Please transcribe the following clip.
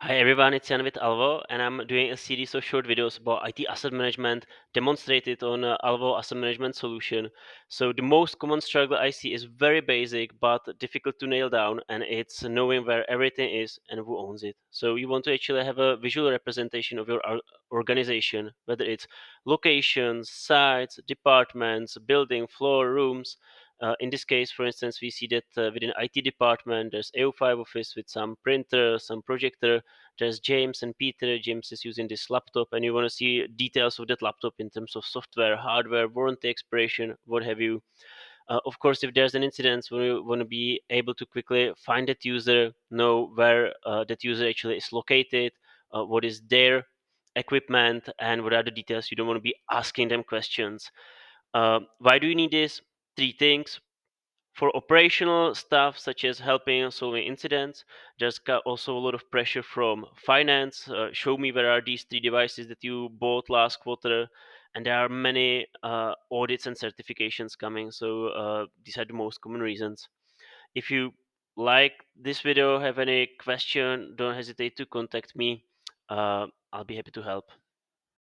Hi everyone, it's Jan with ALVAO, and I'm doing a series of short videos about IT asset management demonstrated on ALVAO asset management solution. So the most common struggle I see is very basic but difficult to nail down, and it's knowing where everything is and who owns it. So you want to actually have a visual representation of your organization, whether it's locations, sites, departments, building, floor, rooms. In this case, for instance, we see that within IT department, there's AO5 office with some printer, some projector. There's James and Peter. James is using this laptop, and you want to see details of that laptop in terms of software, hardware, warranty expiration, what have you. Of course, if there's an incident, we want to be able to quickly find that user, know where that user actually is located, what is their equipment, and what are the details. You don't want to be asking them questions. Why do you need this? Three things. For operational stuff such as helping solving incidents, there's also a lot of pressure from finance. Show me where are these three devices that you bought last quarter, and there are many audits and certifications coming. So these are the most common reasons. If you like this video, have any question, don't hesitate to contact me. I'll be happy to help.